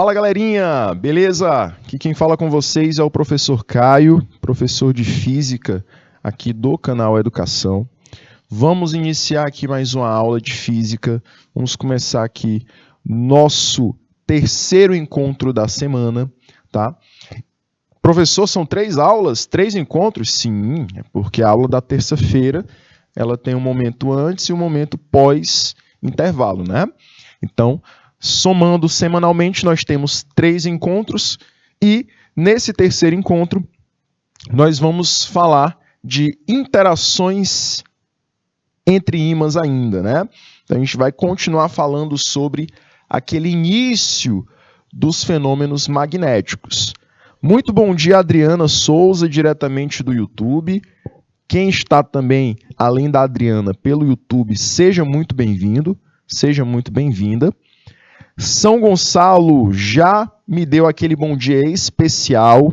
Fala galerinha, beleza? Aqui quem fala com vocês é o professor Caio, professor de Física aqui do canal Educação. Vamos iniciar aqui mais uma aula de Física. Vamos começar aqui nosso terceiro encontro da semana, tá? Professor, são 3 aulas, 3 encontros? Sim, é porque a aula da terça-feira ela tem um momento antes e um momento pós-intervalo, né? Então, somando semanalmente, nós temos 3 encontros e nesse terceiro encontro nós vamos falar de interações entre ímãs ainda, né? Então a gente vai continuar falando sobre aquele início dos fenômenos magnéticos. Muito bom dia, Adriana Souza, diretamente do YouTube. Quem está também, além da Adriana, pelo YouTube, seja muito bem-vindo, seja muito bem-vinda. São Gonçalo já me deu aquele bom dia especial.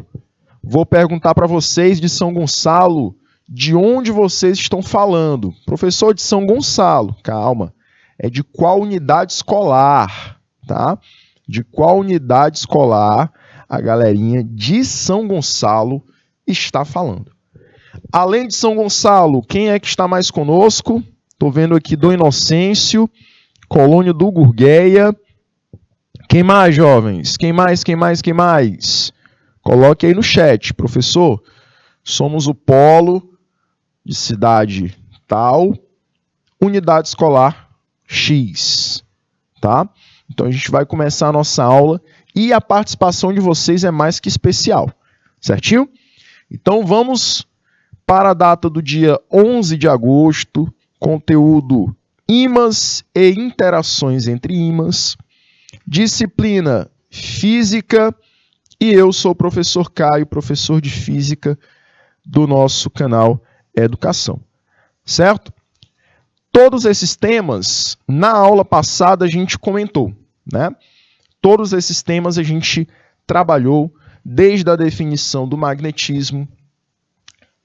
Vou perguntar para vocês de São Gonçalo, de onde vocês estão falando. Professor de São Gonçalo, calma, é de qual unidade escolar, tá? De qual unidade escolar a galerinha de São Gonçalo está falando. Além de São Gonçalo, quem é que está mais conosco? Estou vendo aqui Dom Inocêncio, Colônia do Gurgueia. Quem mais, jovens? Quem mais? Coloque aí no chat. Professor, somos o polo de cidade tal, unidade escolar X, tá? Então a gente vai começar a nossa aula e a participação de vocês é mais que especial, certinho? Então vamos para a data do dia 11 de agosto, conteúdo ímãs e interações entre ímãs, disciplina Física, e eu sou o professor Caio, professor de Física do nosso canal Educação, certo? Todos esses temas, na aula passada a gente comentou, né? Todos esses temas a gente trabalhou desde a definição do magnetismo,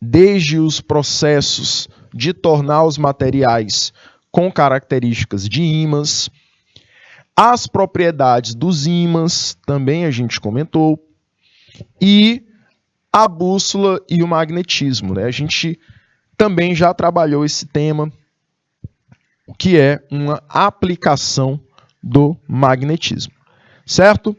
desde os processos de tornar os materiais com características de ímãs, as propriedades dos ímãs, também a gente comentou, e a bússola e o magnetismo, né? A gente também já trabalhou esse tema, que é uma aplicação do magnetismo, certo?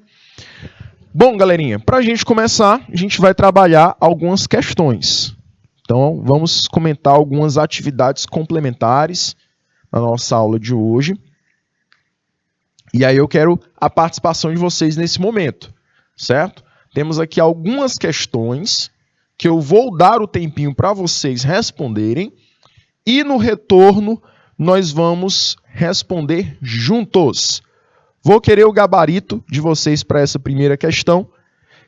Bom, galerinha, para a gente começar, a gente vai trabalhar algumas questões. Então, vamos comentar algumas atividades complementares na nossa aula de hoje. E aí eu quero a participação de vocês nesse momento, certo? Temos aqui algumas questões que eu vou dar o tempinho para vocês responderem e no retorno nós vamos responder juntos. Vou querer o gabarito de vocês para essa primeira questão,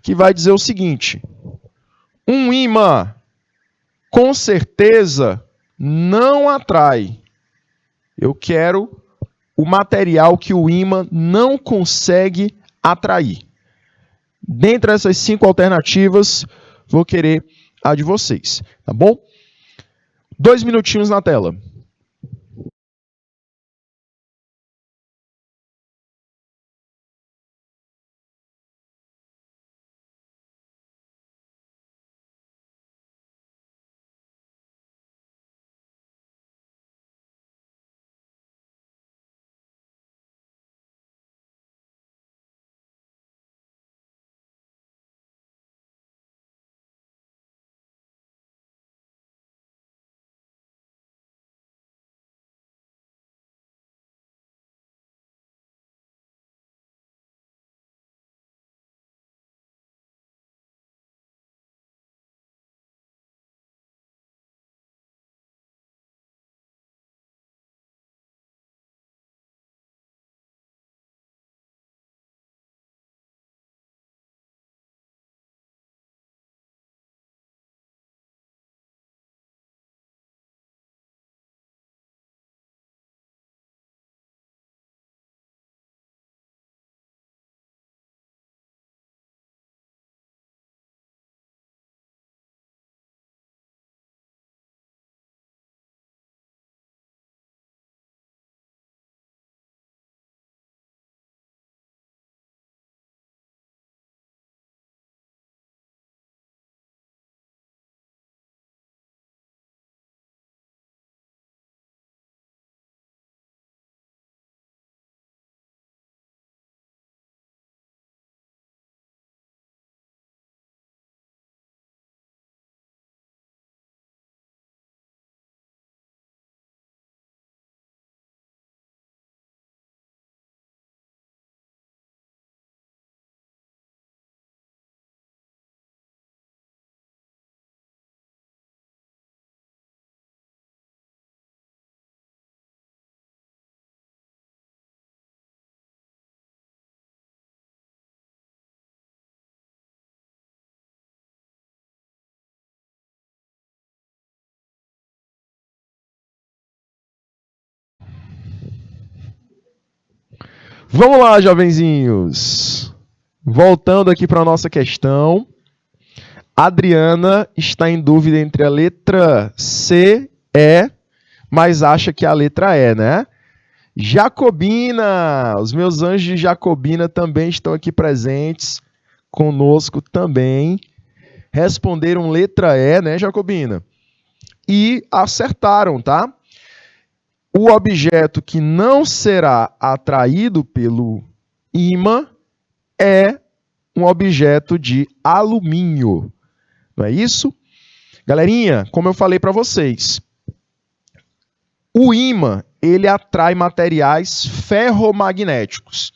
que vai dizer o seguinte: um ímã com certeza não atrai. Eu quero o material que o ímã não consegue atrair. Dentre essas 5 alternativas, vou querer a de vocês, tá bom? 2 minutinhos na tela. Vamos lá, jovenzinhos. Voltando aqui para a nossa questão. Adriana está em dúvida entre a letra C e E, mas acha que a letra E, né? Jacobina, os meus anjos de Jacobina também estão aqui presentes conosco também. Responderam letra E, né, Jacobina? E acertaram, tá? O objeto que não será atraído pelo ímã é um objeto de alumínio. Não é isso? Galerinha, como eu falei para vocês, o ímã, ele atrai materiais ferromagnéticos.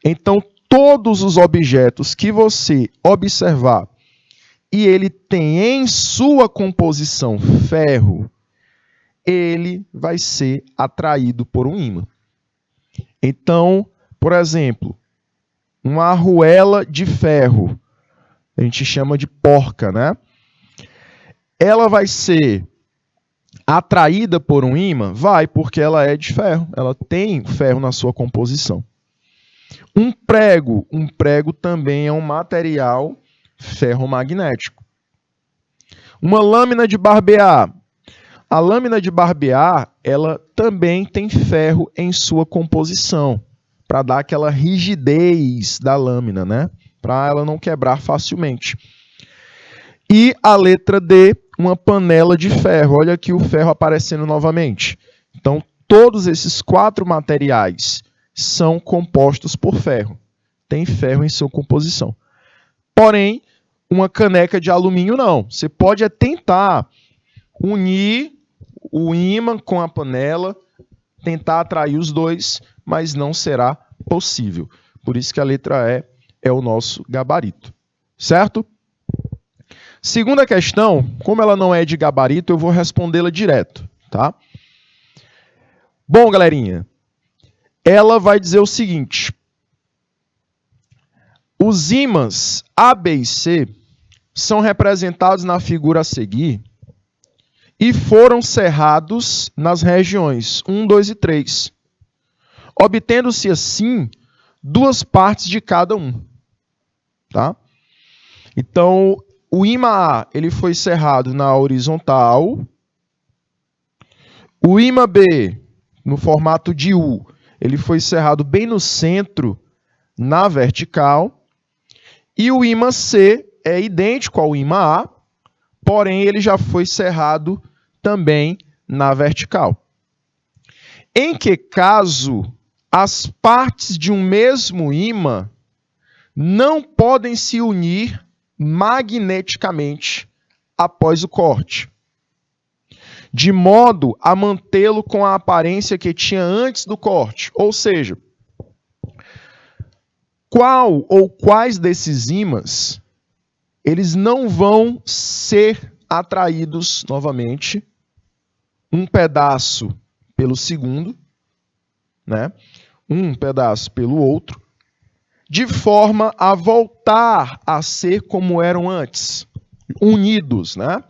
Então, todos os objetos que você observar e ele tem em sua composição ferro, ele vai ser atraído por um ímã. Então, por exemplo, uma arruela de ferro, a gente chama de porca, né? Ela vai ser atraída por um ímã? Vai, porque ela é de ferro, ela tem ferro na sua composição. Um prego também é um material ferromagnético. Uma lâmina de barbear. A lâmina de barbear, ela também tem ferro em sua composição, para dar aquela rigidez da lâmina, né? Para ela não quebrar facilmente. E a letra D, uma panela de ferro. Olha aqui o ferro aparecendo novamente. Então, todos esses 4 materiais são compostos por ferro. Tem ferro em sua composição. Porém, uma caneca de alumínio não. Você pode tentar unir o ímã com a panela, tentar atrair os dois, mas não será possível. Por isso que a letra E é o nosso gabarito. Certo? Segunda questão, como ela não é de gabarito, eu vou respondê-la direto, tá? Bom, galerinha, ela vai dizer o seguinte: os ímãs A, B e C são representados na figura a seguir e foram cerrados nas regiões 1, 2 e 3, obtendo-se assim 2 partes de cada um, tá? Então, o ímã A, ele foi cerrado na horizontal. O ímã B, no formato de U, ele foi cerrado bem no centro, na vertical. E o ímã C é idêntico ao ímã A, porém ele já foi cerrado também na vertical. Em que caso as partes de um mesmo ímã não podem se unir magneticamente após o corte, de modo a mantê-lo com a aparência que tinha antes do corte. Ou seja, qual ou quais desses ímãs eles não vão ser atraídos novamente, um pedaço pelo segundo, né? Um pedaço pelo outro, de forma a voltar a ser como eram antes, unidos, né?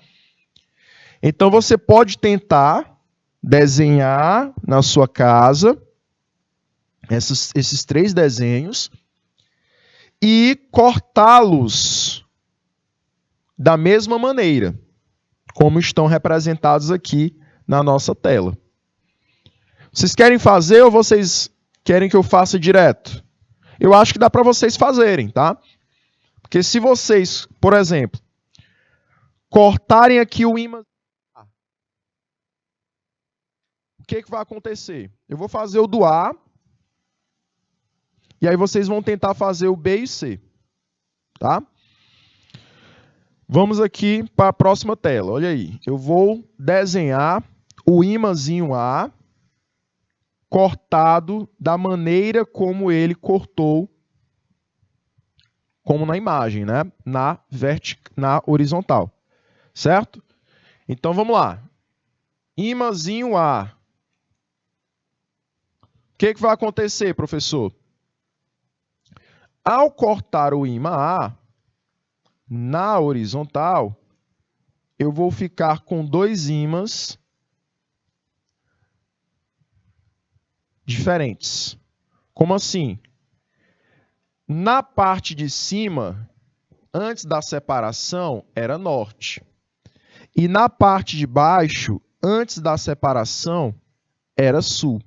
Então você pode tentar desenhar na sua casa esses 3 desenhos e cortá-los da mesma maneira, como estão representados aqui na nossa tela. Vocês querem fazer ou vocês querem que eu faça direto? Eu acho que dá para vocês fazerem, tá? Porque se vocês, por exemplo, cortarem aqui o ímã, o que vai acontecer? Eu vou fazer o do A, e aí vocês vão tentar fazer o B e C, tá? Vamos aqui para a próxima tela. Olha aí, eu vou desenhar o ímãzinho A cortado da maneira como ele cortou, como na imagem, né? Na horizontal, certo? Então vamos lá. Ímãzinho A. O que vai acontecer, professor? Ao cortar o ímã A na horizontal, eu vou ficar com 2 ímãs diferentes. Como assim? Na parte de cima, antes da separação, era norte. E na parte de baixo, antes da separação, era sul.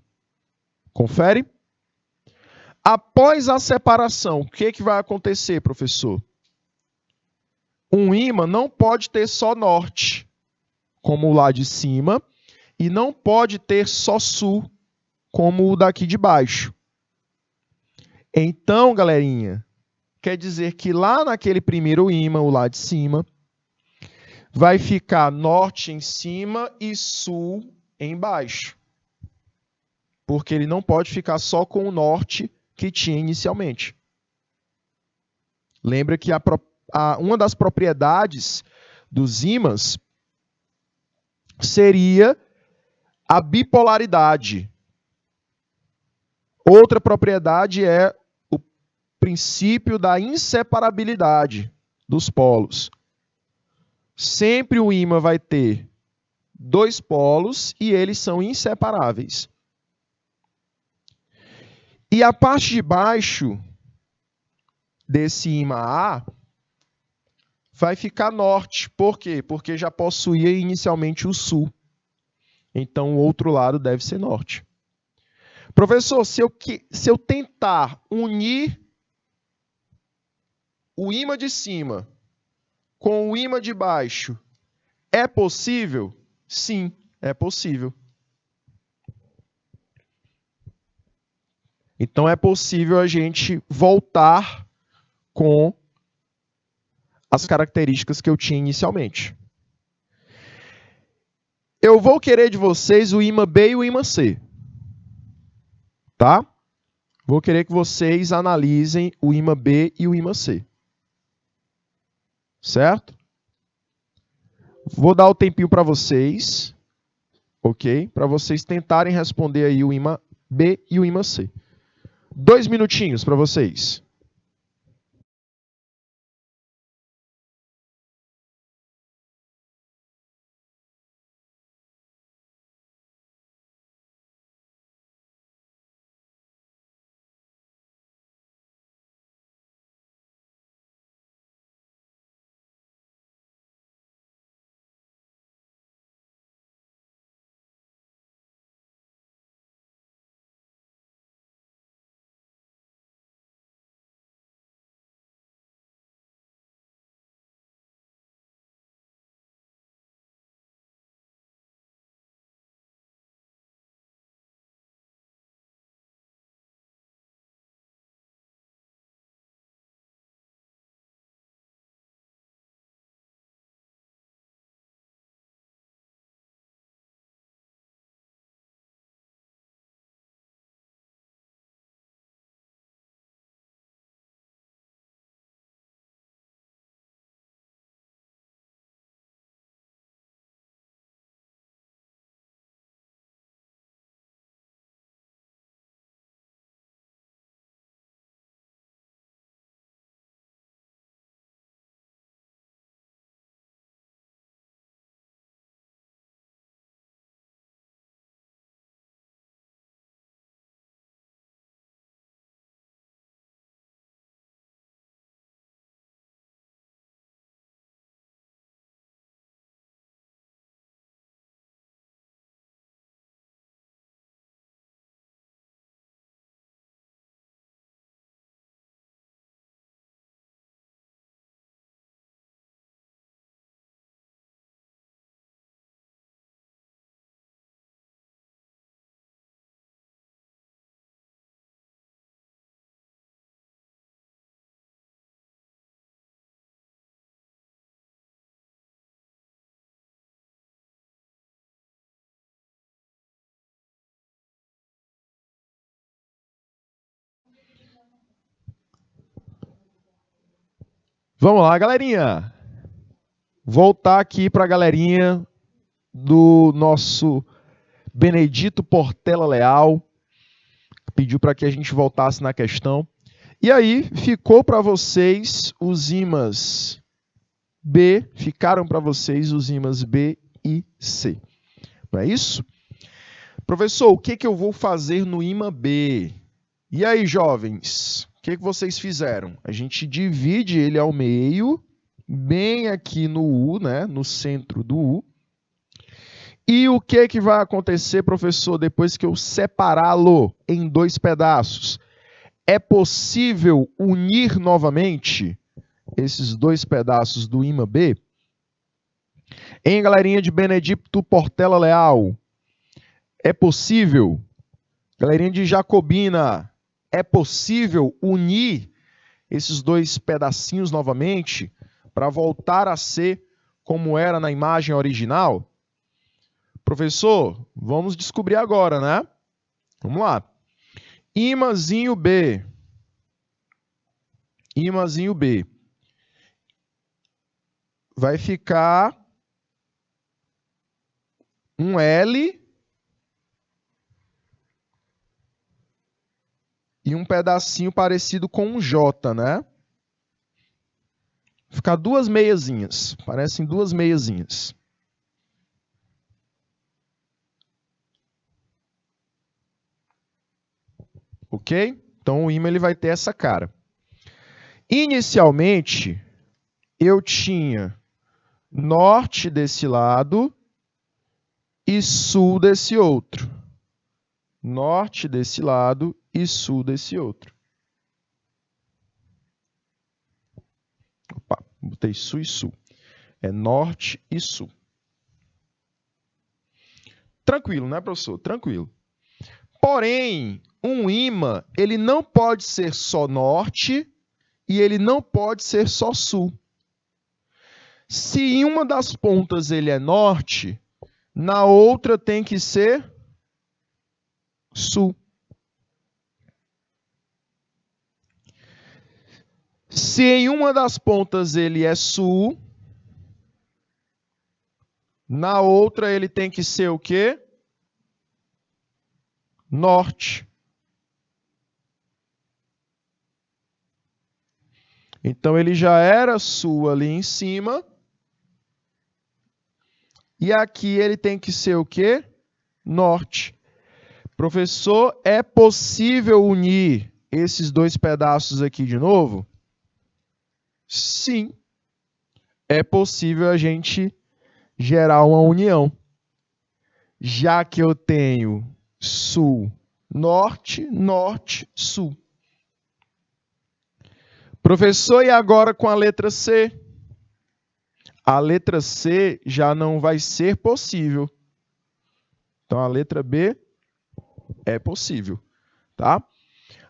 Confere? Após a separação, o que vai acontecer, professor? Um ímã não pode ter só norte, como o lá de cima, e não pode ter só sul, como o daqui de baixo. Então, galerinha, quer dizer que lá naquele primeiro ímã, o lá de cima, vai ficar norte em cima e sul embaixo. Porque ele não pode ficar só com o norte que tinha inicialmente. Lembra que uma das propriedades dos ímãs seria a bipolaridade. Outra propriedade é o princípio da inseparabilidade dos polos. Sempre o ímã vai ter dois polos e eles são inseparáveis. E a parte de baixo desse ímã A vai ficar norte. Por quê? Porque já possuía inicialmente o sul. Então, o outro lado deve ser norte. Professor, se eu tentar unir o ímã de cima com o ímã de baixo, é possível? Sim, é possível. Então, é possível a gente voltar com as características que eu tinha inicialmente. Eu vou querer de vocês o ímã B e o ímã C. Tá? Vou querer que vocês analisem o ímã B e o ímã C. Certo? Vou dar o tempinho para vocês, ok? Para vocês tentarem responder aí o ímã B e o ímã C. 2 minutinhos para vocês. Vamos lá, galerinha. Voltar aqui para a galerinha do nosso Benedito Portela Leal. Pediu para que a gente voltasse na questão. E aí, ficou para vocês os ímãs B, ficaram para vocês os ímãs B e C. Não é isso? Professor, o que eu vou fazer no ímã B? E aí, jovens, o que vocês fizeram? A gente divide ele ao meio, bem aqui no U, né? No centro do U. E o que vai acontecer, professor, depois que eu separá-lo em dois pedaços? É possível unir novamente esses dois pedaços do ímã B? Hein, galerinha de Benedito Portela Leal? É possível? Galerinha de Jacobina, é possível unir esses dois pedacinhos novamente para voltar a ser como era na imagem original? Professor, vamos descobrir agora, né? Vamos lá. Ímãzinho B. Ímãzinho B. Vai ficar um L e um pedacinho parecido com um J, né? Ficar duas meiazinhas. Parecem duas meiazinhas. Ok? Então o ímã ele vai ter essa cara. Inicialmente, eu tinha norte desse lado e sul desse outro. Norte desse lado e sul desse outro. Opa, botei sul e sul. É norte e sul. Tranquilo, né, professor? Tranquilo. Porém, um ímã, ele não pode ser só norte e ele não pode ser só sul. Se em uma das pontas ele é norte, na outra tem que ser sul. Se em uma das pontas ele é sul, na outra ele tem que ser o quê? Norte. Então ele já era sul ali em cima. E aqui ele tem que ser o quê? Norte. Professor, é possível unir esses dois pedaços aqui de novo? Sim. É possível a gente gerar uma união. Já que eu tenho sul, norte, norte, sul. Professor, e agora com a letra C? A letra C já não vai ser possível. Então, a letra B é possível, tá?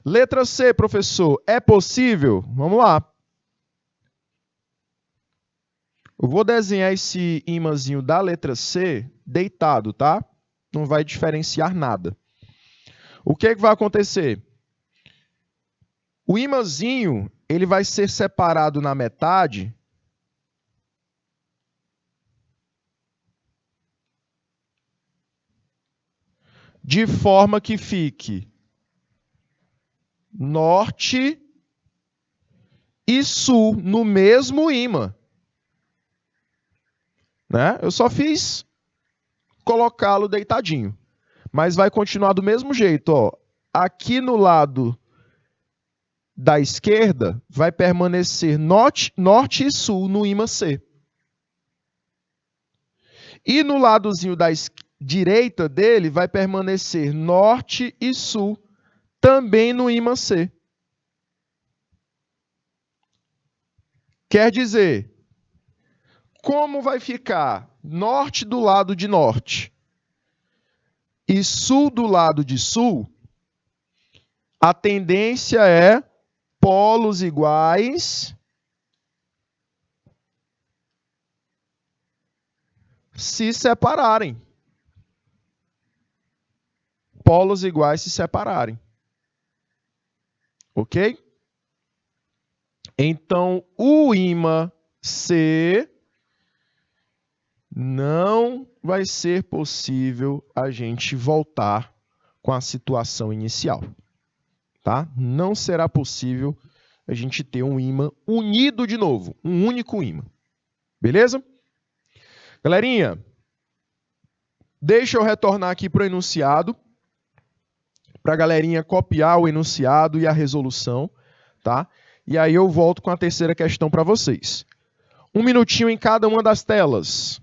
Letra C, professor, é possível? Vamos lá. Eu vou desenhar esse ímãzinho da letra C deitado, tá? Não vai diferenciar nada. O que vai acontecer? O ímãzinho, ele vai ser separado na metade de forma que fique norte e sul no mesmo ímã. Né? Eu só fiz colocá-lo deitadinho. Mas vai continuar do mesmo jeito. Ó. Aqui no lado da esquerda vai permanecer norte e sul no ímã C. E no ladozinho da direita dele vai permanecer norte e sul também no ímã C. Quer dizer, como vai ficar norte do lado de norte e sul do lado de sul, a tendência é polos iguais se separarem. Polos iguais se separarem. Ok? Então, o ímã C não vai ser possível a gente voltar com a situação inicial. Tá? Não será possível a gente ter um ímã unido de novo, um único ímã. Beleza? Galerinha, deixa eu retornar aqui para o enunciado para a galerinha copiar o enunciado e a resolução, tá? E aí eu volto com a terceira questão para vocês. 1 minutinho em cada uma das telas.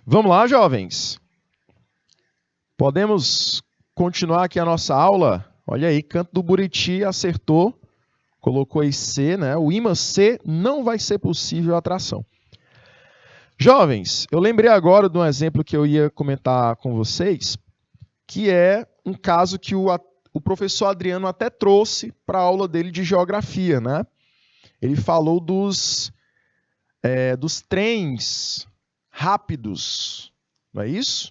Vamos lá, jovens? Podemos continuar aqui a nossa aula? Olha aí, Canto do Buriti acertou, colocou aí C, né? O ímã C não vai ser possível a atração. Jovens, eu lembrei agora de um exemplo que eu ia comentar com vocês, que é um caso que o professor Adriano até trouxe para a aula dele de geografia, né? Ele falou dos trens rápidos, não é isso?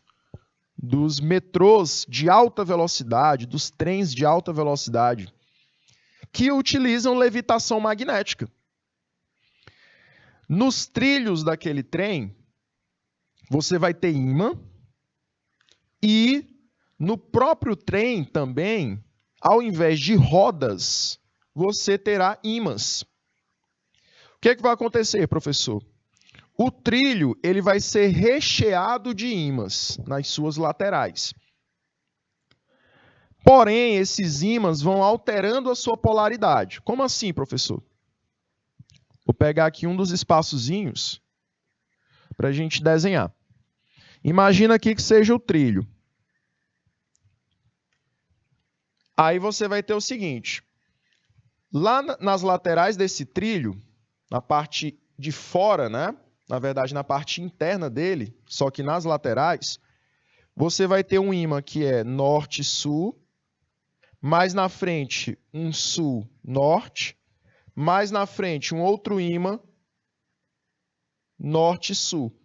Dos metrôs de alta velocidade, dos trens de alta velocidade, que utilizam levitação magnética. Nos trilhos daquele trem, você vai ter ímã e no próprio trem também, ao invés de rodas, você terá ímãs. O que é que vai acontecer, professor? O trilho ele vai ser recheado de ímãs nas suas laterais. Porém, esses ímãs vão alterando a sua polaridade. Como assim, professor? Vou pegar aqui um dos espaçozinhos para a gente desenhar. Imagina aqui que seja o trilho. Aí você vai ter o seguinte. Lá nas laterais desse trilho, na parte de fora, né? Na verdade, na parte interna dele, só que nas laterais, você vai ter um ímã que é norte-sul, mais na frente um sul-norte, mais na frente um outro ímã norte-sul.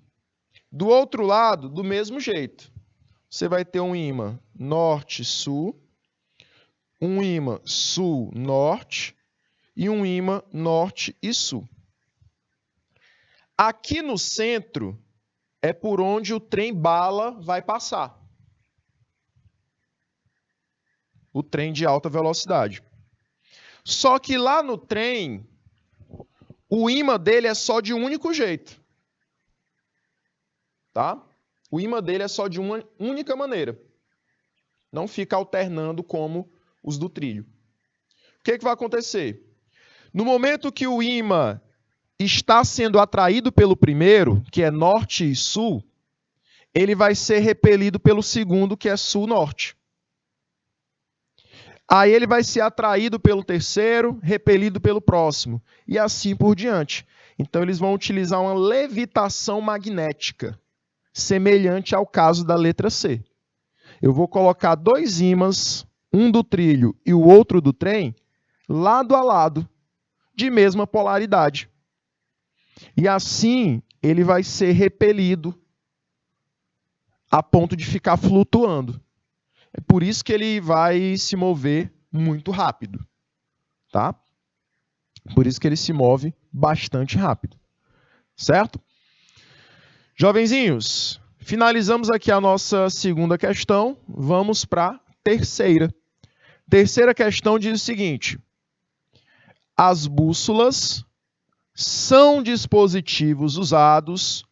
Do outro lado, do mesmo jeito. Você vai ter um ímã norte-sul, um ímã sul-norte e um ímã norte e sul. Aqui no centro é por onde o trem bala vai passar. O trem de alta velocidade. Só que lá no trem, o ímã dele é só de um único jeito. Tá? O ímã dele é só de uma única maneira. Não fica alternando como os do trilho. que vai acontecer? No momento que o ímã está sendo atraído pelo primeiro, que é norte e sul, ele vai ser repelido pelo segundo, que é sul-norte. Aí ele vai ser atraído pelo terceiro, repelido pelo próximo, e assim por diante. Então eles vão utilizar uma levitação magnética, semelhante ao caso da letra C. Eu vou colocar dois ímãs, um do trilho e o outro do trem, lado a lado, de mesma polaridade. E assim ele vai ser repelido a ponto de ficar flutuando. É por isso que ele vai se mover muito rápido, tá? Por isso que ele se move bastante rápido, certo? Jovenzinhos, finalizamos aqui a nossa segunda questão, vamos para a terceira. Terceira questão diz o seguinte: as bússolas são dispositivos usados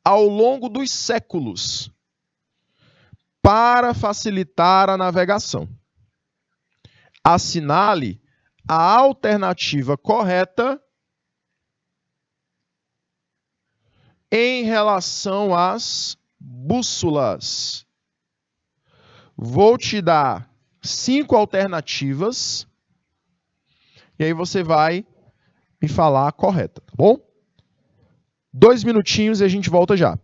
ao longo dos séculos para facilitar a navegação. Assinale a alternativa correta em relação às bússolas. Vou te dar 5 alternativas e aí você vai me falar a correta, tá bom? 2 minutinhos e a gente volta já.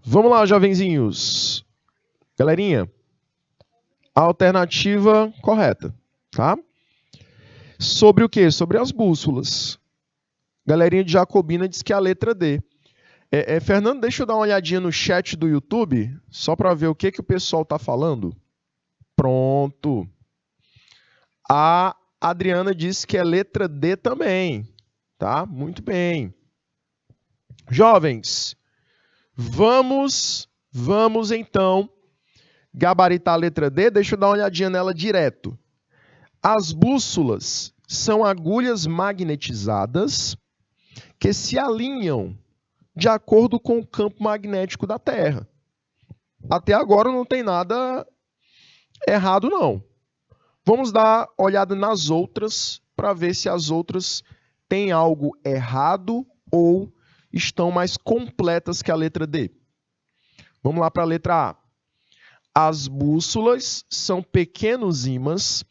Vamos lá, jovenzinhos. Galerinha, a alternativa correta, tá? Sobre o quê? Sobre as bússolas. Galerinha de Jacobina diz que é a letra D. Fernando, deixa eu dar uma olhadinha no chat do YouTube, só para ver o que o pessoal está falando. Pronto. A Adriana disse que é letra D também, tá? Muito bem. Jovens, vamos então gabaritar a letra D. Deixa eu dar uma olhadinha nela direto. As bússolas são agulhas magnetizadas que se alinham de acordo com o campo magnético da Terra. Até agora não tem nada errado, não. Vamos dar olhada nas outras para ver se as outras têm algo errado ou estão mais completas que a letra D. Vamos lá para a letra A. As bússolas são pequenos ímãs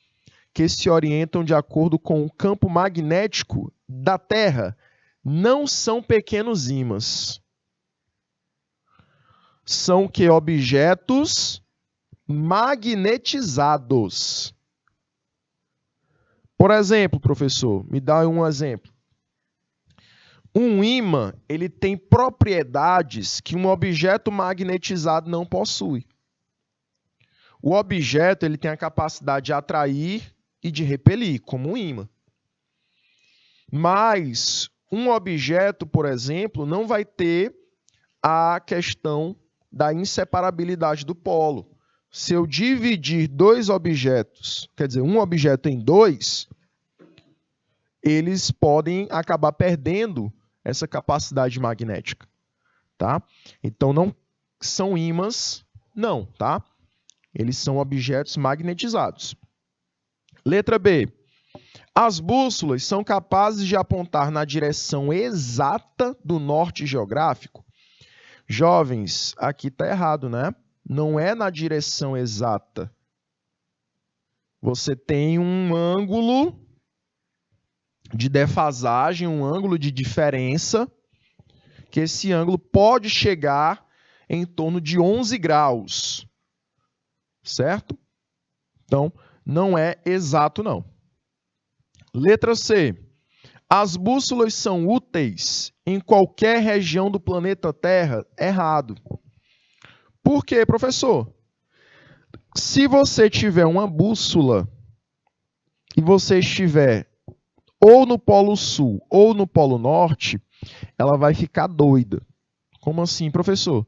que se orientam de acordo com o campo magnético da Terra, Não são pequenos ímãs. São que objetos magnetizados. Por exemplo, professor, me dá um exemplo. Um ímã, ele tem propriedades que um objeto magnetizado não possui. O objeto, ele tem a capacidade de atrair e de repelir, como um ímã. Mas um objeto, por exemplo, não vai ter a questão da inseparabilidade do polo. Se eu dividir dois objetos, quer dizer, um objeto em dois, eles podem acabar perdendo essa capacidade magnética, tá? Então, não são ímãs, não, tá? Eles são objetos magnetizados. Letra B. As bússolas são capazes de apontar na direção exata do norte geográfico? Jovens, aqui está errado, né? Não é na direção exata. Você tem um ângulo de defasagem, um ângulo de diferença, que esse ângulo pode chegar em torno de 11 graus. Certo? Então, não é exato, não. Letra C. As bússolas são úteis em qualquer região do planeta Terra? Errado. Por quê, professor? Se você tiver uma bússola e você estiver ou no Polo Sul ou no Polo Norte, ela vai ficar doida. Como assim, professor?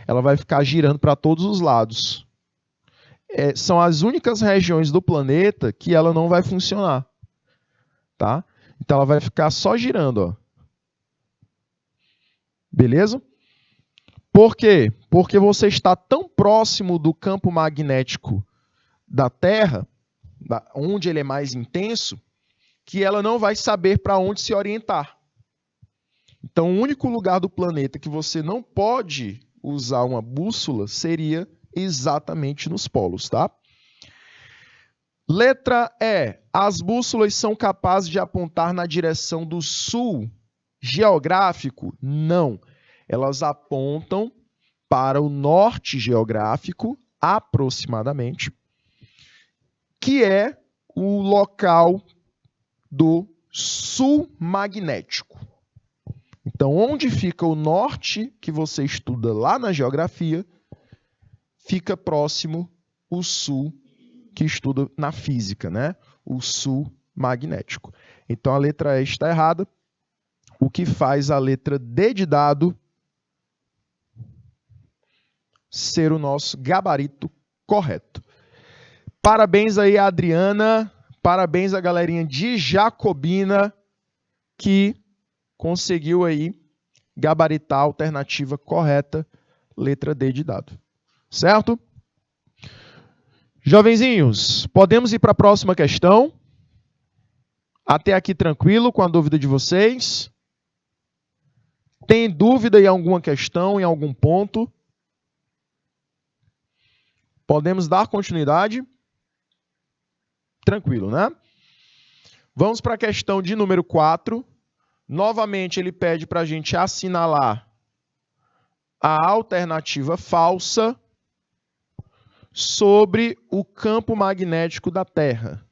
Ela vai ficar girando para todos os lados. São as únicas regiões do planeta que ela não vai funcionar. Tá? Então ela vai ficar só girando. Ó. Beleza? Por quê? Porque você está tão próximo do campo magnético da Terra, onde ele é mais intenso, que ela não vai saber para onde se orientar. Então, o único lugar do planeta que você não pode usar uma bússola seria exatamente nos polos, tá? Letra E. As bússolas são capazes de apontar na direção do sul geográfico? Não. Elas apontam para o norte geográfico, aproximadamente, que é o local do sul magnético. Então, onde fica o norte, que você estuda lá na geografia, fica próximo o sul, que estuda na física, né? O sul magnético. Então, a letra E está errada, o que faz a letra D de dado ser o nosso gabarito correto. Parabéns aí, Adriana. Parabéns à galerinha de Jacobina que conseguiu aí gabaritar a alternativa correta, letra D de dado. Certo? Jovenzinhos, podemos ir para a próxima questão? Até aqui tranquilo com a dúvida de vocês? Tem dúvida em alguma questão, em algum ponto? Podemos dar continuidade? Tranquilo, né? Vamos para a questão de número 4. Novamente, ele pede para a gente assinalar a alternativa falsa sobre o campo magnético da Terra.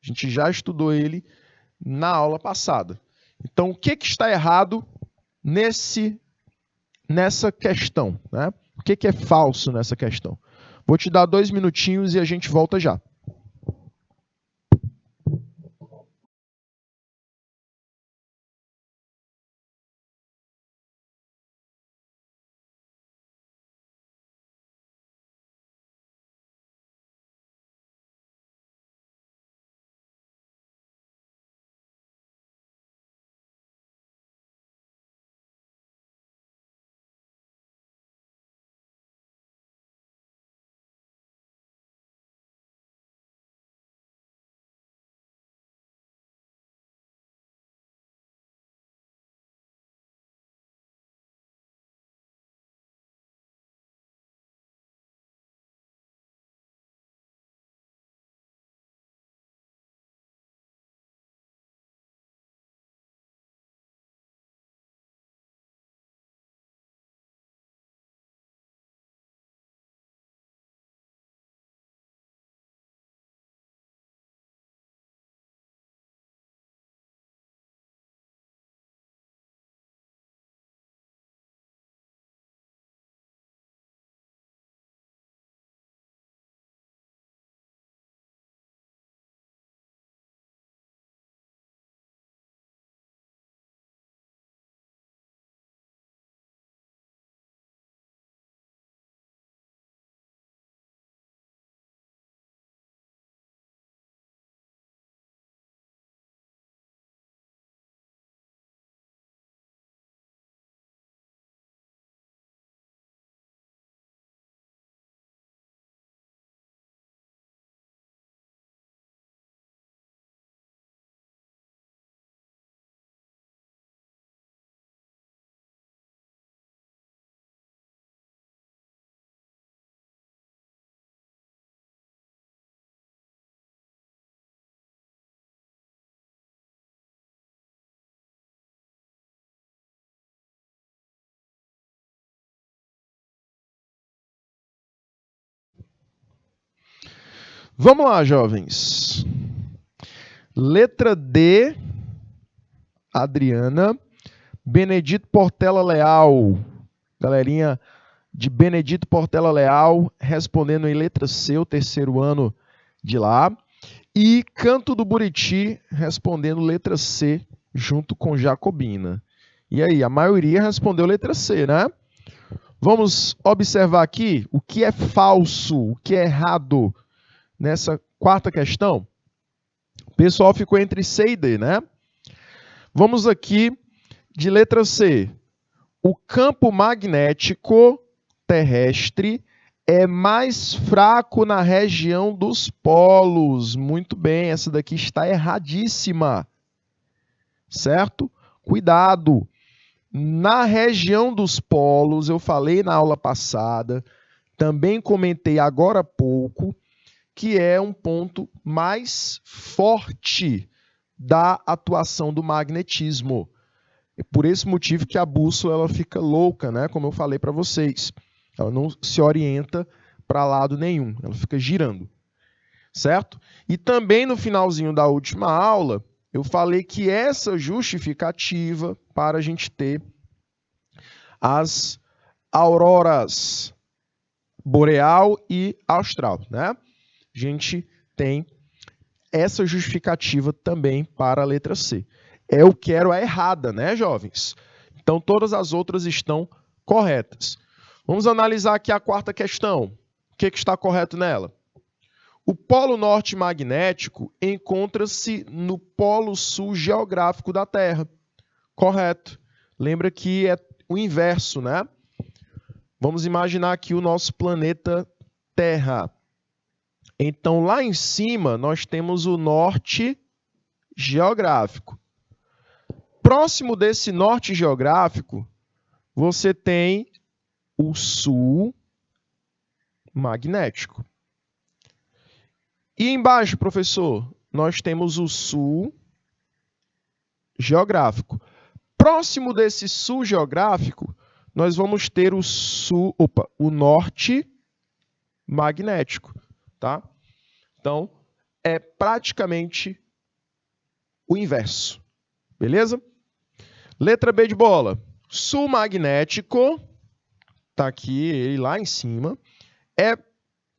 A gente já estudou ele na aula passada. Então, o que está errado nessa questão? Né? O que é falso nessa questão? Vou te dar 2 minutinhos e a gente volta já. Vamos lá, jovens. Letra D, Adriana. Benedito Portela Leal. Galerinha de Benedito Portela Leal, respondendo em letra C, o terceiro ano de lá. E Canto do Buriti, respondendo letra C, junto com Jacobina. E aí, a maioria respondeu letra C, né? Vamos observar aqui o que é falso, o que é errado nessa quarta questão. O pessoal ficou entre C e D, né? Vamos aqui de letra C. O campo magnético terrestre é mais fraco na região dos polos. Muito bem, essa daqui está erradíssima. Certo? Cuidado. Na região dos polos, eu falei na aula passada, também comentei agora há pouco, que é um ponto mais forte da atuação do magnetismo. É por esse motivo que a bússola ela fica louca, né? Como eu falei para vocês. Ela não se orienta para lado nenhum, ela fica girando. Certo? E também no finalzinho da última aula, eu falei que essa justificativa para a gente ter as auroras boreal e austral, né? A gente tem essa justificativa também para a letra C. Eu quero a errada, né, jovens? Então, todas as outras estão corretas. Vamos analisar aqui a quarta questão. O que está correto nela? O polo norte magnético encontra-se no polo sul geográfico da Terra. Correto. Lembra que é o inverso, né? Vamos imaginar aqui o nosso planeta Terra. Então, lá em cima, nós temos o norte geográfico. Próximo desse norte geográfico, você tem o sul magnético. E embaixo, professor, nós temos o sul geográfico. Próximo desse sul geográfico, nós vamos ter o norte magnético, tá? Então, é praticamente o inverso. Beleza? Letra B de bola. Sul magnético, tá aqui ele lá em cima,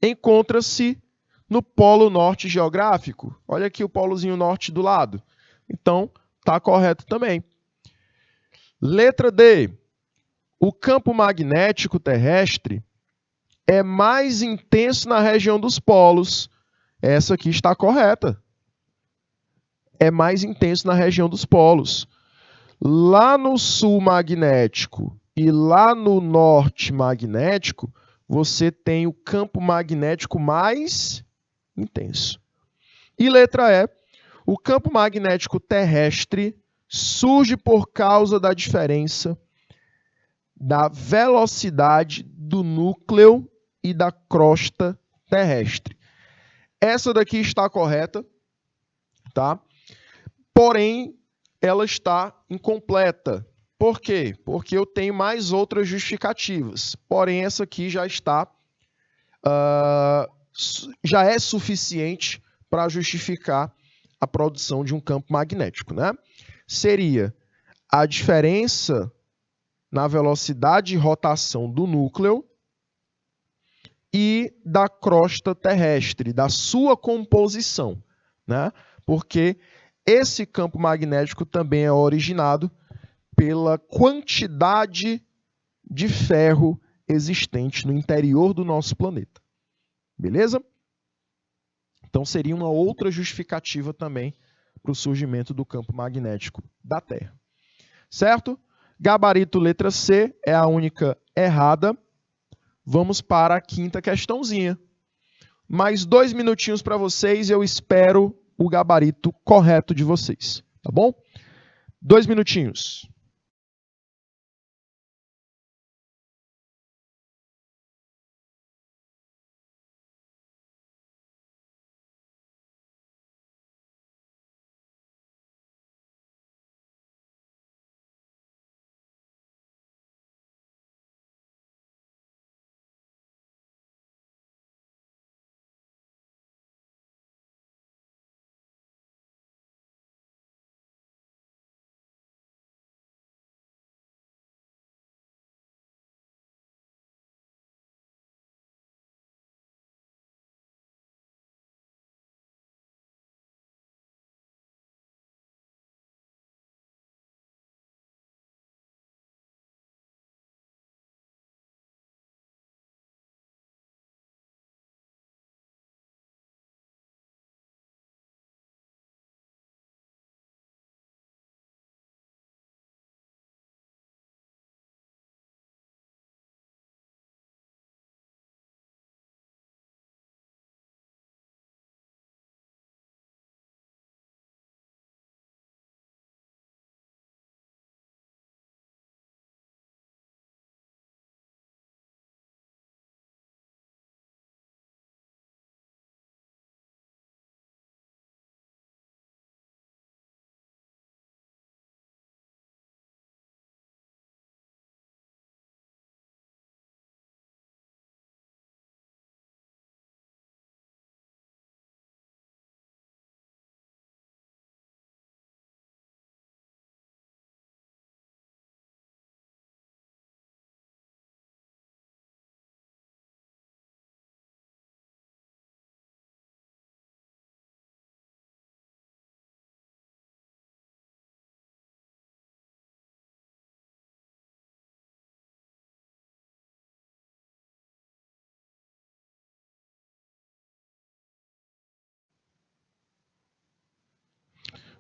encontra-se no polo norte geográfico. Olha aqui o polozinho norte do lado. Então, tá correto também. Letra D. O campo magnético terrestre é mais intenso na região dos polos. Essa aqui está correta. É mais intenso na região dos polos. Lá no sul magnético e lá no norte magnético, você tem o campo magnético mais intenso. E letra E, o campo magnético terrestre surge por causa da diferença da velocidade do núcleo e da crosta terrestre. Essa daqui está correta, tá? Porém, ela está incompleta. Por quê? Porque eu tenho mais outras justificativas. Porém, essa aqui já está já é suficiente para justificar a produção de um campo magnético, né? Seria a diferença na velocidade de rotação do núcleo e da crosta terrestre, da sua composição, né? Porque esse campo magnético também é originado pela quantidade de ferro existente no interior do nosso planeta. Beleza? Então, seria uma outra justificativa também para o surgimento do campo magnético da Terra. Certo? Gabarito letra C é a única errada. Vamos para a quinta questãozinha. Mais 2 minutinhos para vocês e eu espero o gabarito correto de vocês. Tá bom? 2 minutinhos.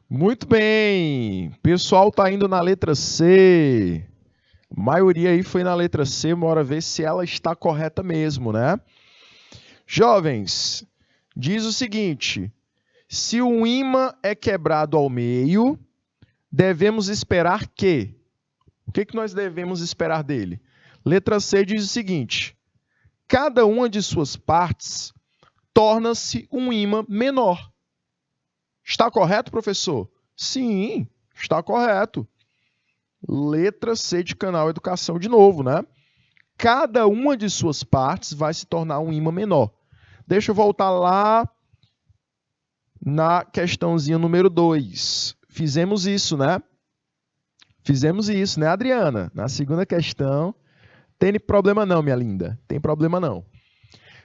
Muito bem. Pessoal tá indo na letra C. A maioria aí foi na letra C, bora ver se ela está correta mesmo, né? Jovens, diz o seguinte: se o ímã é quebrado ao meio, devemos esperar que? O que nós devemos esperar dele? Letra C diz o seguinte: cada uma de suas partes torna-se um ímã menor. Está correto, professor? Sim, está correto. Letra C de Canal Educação de novo, né? Cada uma de suas partes vai se tornar um ímã menor. Deixa eu voltar lá na questãozinha número 2. Fizemos isso, né? Fizemos isso, né, Adriana? Na segunda questão. Tem problema não, minha linda. Tem problema não.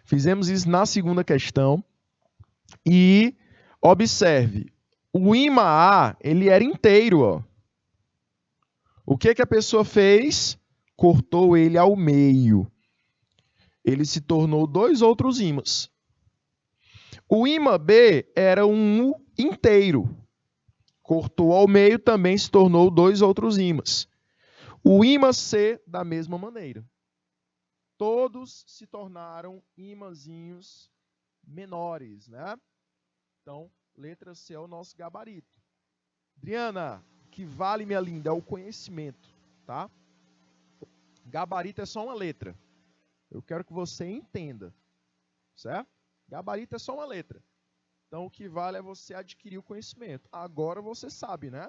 Fizemos isso na segunda questão. E observe, o ímã A, ele era inteiro, ó. O que a pessoa fez? Cortou ele ao meio. Ele se tornou dois outros ímãs. O ímã B era um U inteiro. Cortou ao meio, também se tornou dois outros ímãs. O ímã C, da mesma maneira. Todos se tornaram ímãzinhos menores, né? Então, letra C é o nosso gabarito. Adriana, que vale, minha linda, é o conhecimento, tá? Gabarito é só uma letra. Eu quero que você entenda, certo? Gabarito é só uma letra. Então, o que vale é você adquirir o conhecimento. Agora você sabe, né?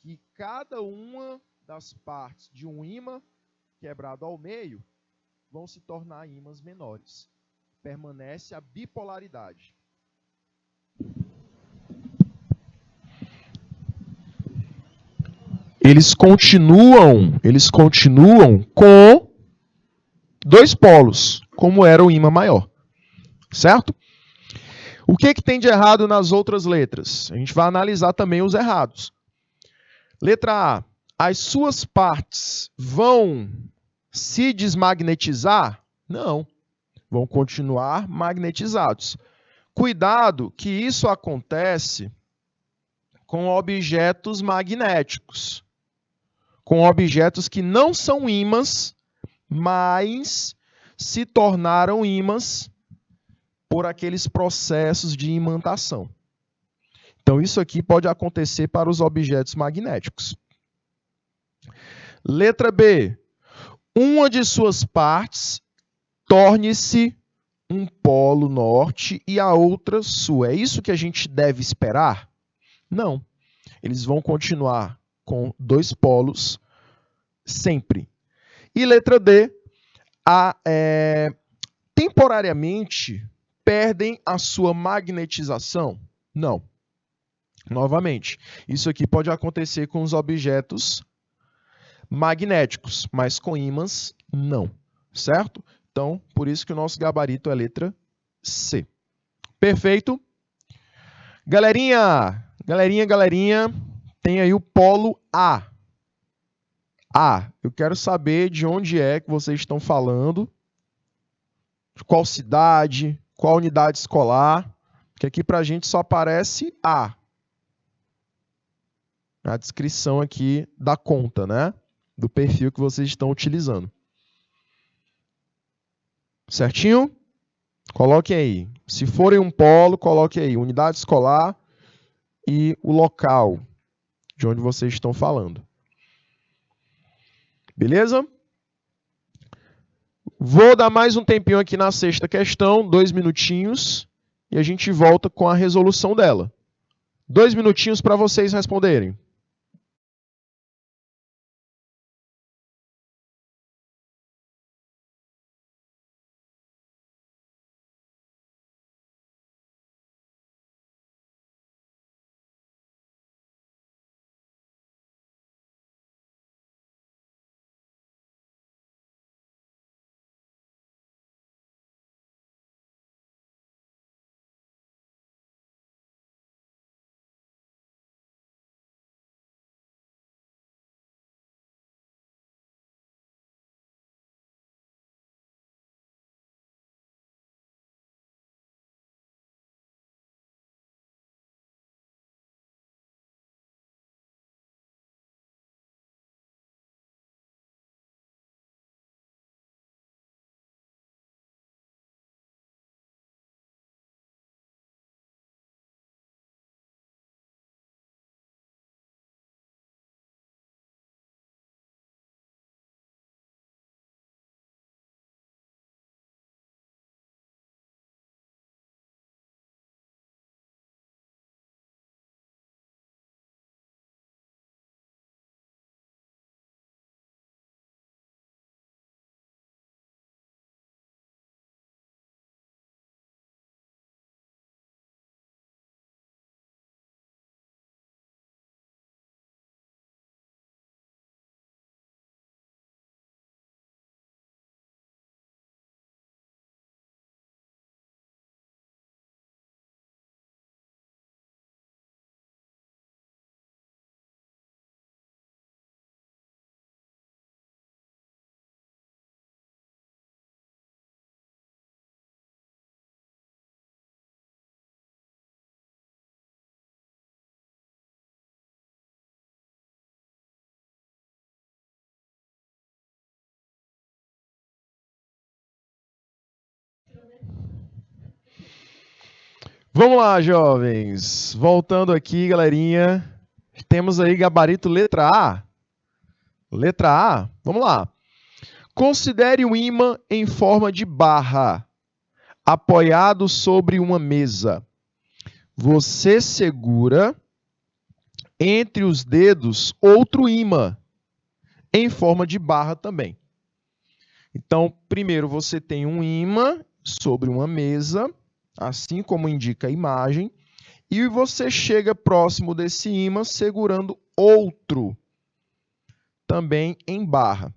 Que cada uma das partes de um ímã quebrado ao meio vão se tornar ímãs menores. Permanece a bipolaridade. Eles continuam com dois polos, como era o ímã maior. Certo? O que tem de errado nas outras letras? A gente vai analisar também os errados. Letra A. As suas partes vão se desmagnetizar? Não. Vão continuar magnetizados. Cuidado que isso acontece com objetos magnéticos. Com objetos que não são ímãs, mas se tornaram ímãs por aqueles processos de imantação. Então, isso aqui pode acontecer para os objetos magnéticos. Letra B. Uma de suas partes torne-se um polo norte e a outra sul. É isso que a gente deve esperar? Não. Eles vão continuar com dois polos sempre. E letra D. Temporariamente perdem a sua magnetização? Não. Novamente, isso aqui pode acontecer com os objetos magnéticos, mas com ímãs, não. Certo? Então, por isso que o nosso gabarito é a letra C. Perfeito? Galerinha, tem aí o polo A. Eu quero saber de onde é que vocês estão falando, de qual cidade, qual unidade escolar, que aqui para a gente só aparece A. A descrição aqui da conta, né? Do perfil que vocês estão utilizando. Certinho? Coloque aí. Se forem um polo, coloque aí unidade escolar e o local de onde vocês estão falando. Beleza? Vou dar mais um tempinho aqui na sexta questão, 2 minutinhos, e a gente volta com a resolução dela. 2 minutinhos para vocês responderem. Vamos lá, jovens. Voltando aqui, galerinha. Temos aí gabarito letra A. Letra A, vamos lá. Considere o ímã em forma de barra, apoiado sobre uma mesa. Você segura entre os dedos outro ímã, em forma de barra também. Então, primeiro você tem um ímã sobre uma mesa, assim como indica a imagem, e você chega próximo desse ímã segurando outro, também em barra.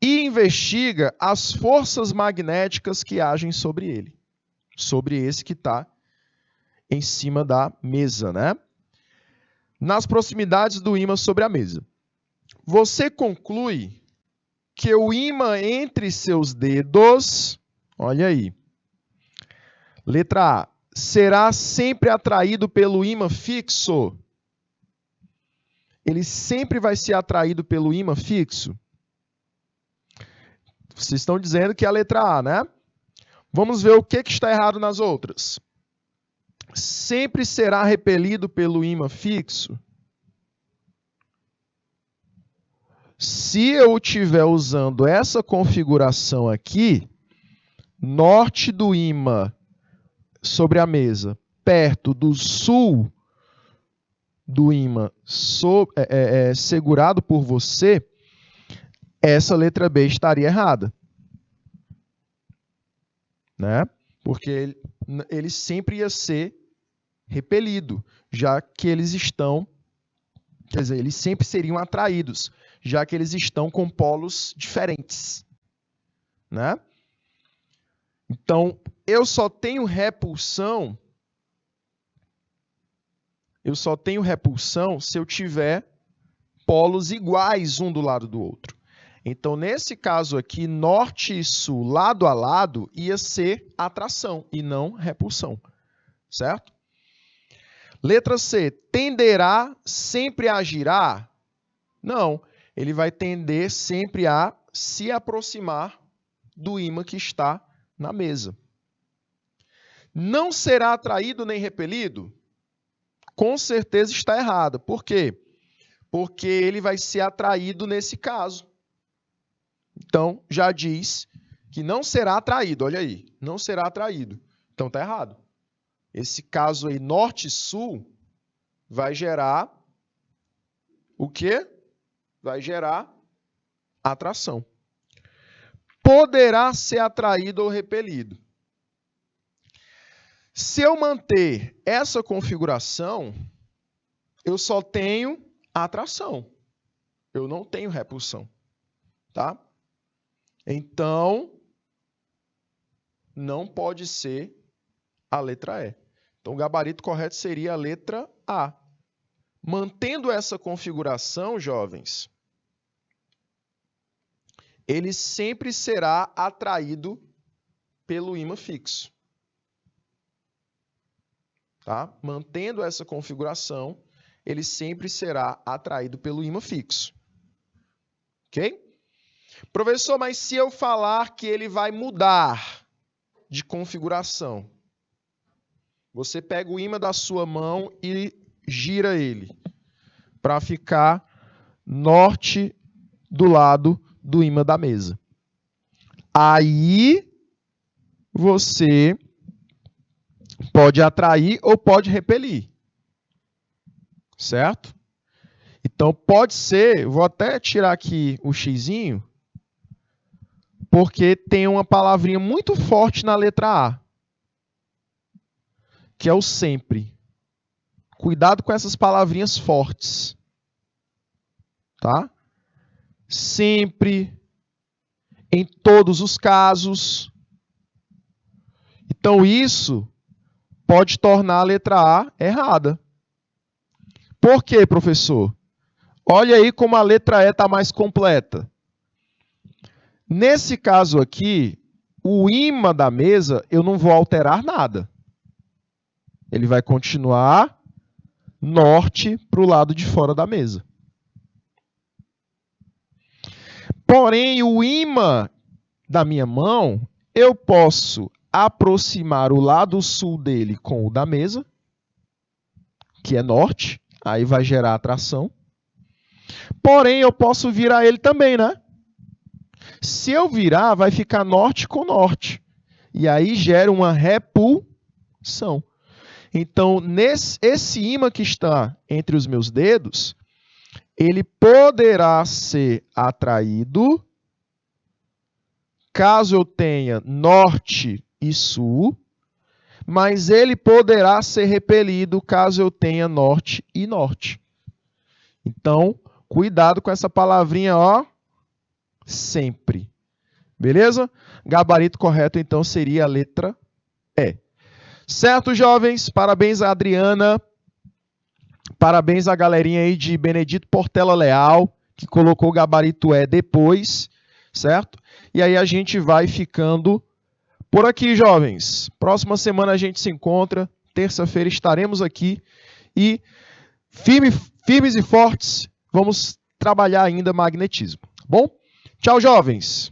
E investiga as forças magnéticas que agem sobre ele, sobre esse que está em cima da mesa, né? Nas proximidades do ímã sobre a mesa. Você conclui que o ímã entre seus dedos, olha aí, letra A, será sempre atraído pelo ímã fixo. Ele sempre vai ser atraído pelo ímã fixo. Vocês estão dizendo que é a letra A, né? Vamos ver o que está errado nas outras. Sempre será repelido pelo ímã fixo. Se eu estiver usando essa configuração aqui, norte do ímã sobre a mesa, perto do sul do ímã segurado por você, essa letra B estaria errada. Né? Porque ele sempre ia ser repelido, já que eles estão, quer dizer, eles sempre seriam atraídos, já que eles estão com polos diferentes. Né? Então, eu só tenho repulsão se eu tiver polos iguais um do lado do outro. Então, nesse caso aqui, norte e sul, lado a lado, ia ser atração e não repulsão. Certo? Letra C, tenderá sempre a girar? Não, ele vai tender sempre a se aproximar do ímã que está na mesa. Não será atraído nem repelido? Com certeza está errado. Por quê? Porque ele vai ser atraído nesse caso. Então, já diz que não será atraído. Olha aí, não será atraído. Então, está errado. Esse caso aí, norte e sul, vai gerar o quê? Vai gerar atração. Poderá ser atraído ou repelido. Se eu manter essa configuração, eu só tenho atração. Eu não tenho repulsão. Tá? Então, não pode ser a letra E. Então, o gabarito correto seria a letra A. Mantendo essa configuração, jovens, ele sempre será atraído pelo ímã fixo. Tá? Mantendo essa configuração, ele sempre será atraído pelo ímã fixo. Ok? Professor, mas se eu falar que ele vai mudar de configuração, você pega o ímã da sua mão e gira ele para ficar norte do lado do ímã da mesa. Aí você pode atrair ou pode repelir. Certo? Então pode ser, vou até tirar aqui o xizinho, porque tem uma palavrinha muito forte na letra A, que é o sempre. Cuidado com essas palavrinhas fortes. Tá? Sempre, em todos os casos. Então, isso pode tornar a letra A errada. Por quê, professor? Olha aí como a letra E está mais completa. Nesse caso aqui, o ímã da mesa, eu não vou alterar nada. Ele vai continuar norte para o lado de fora da mesa. Porém, o ímã da minha mão, eu posso aproximar o lado sul dele com o da mesa, que é norte, aí vai gerar atração. Porém, eu posso virar ele também, né? Se eu virar, vai ficar norte com norte. E aí gera uma repulsão. Então, esse ímã que está entre os meus dedos, ele poderá ser atraído caso eu tenha norte e sul, mas ele poderá ser repelido caso eu tenha norte e norte. Então, cuidado com essa palavrinha, ó, sempre. Beleza? Gabarito correto, então, seria a letra E. Certo, jovens? Parabéns a Adriana. Parabéns à galerinha aí de Benedito Portela Leal, que colocou o gabarito E depois, certo? E aí a gente vai ficando por aqui, jovens. Próxima semana a gente se encontra. Terça-feira estaremos aqui. E firmes e fortes, vamos trabalhar ainda magnetismo. Bom? Tchau, jovens!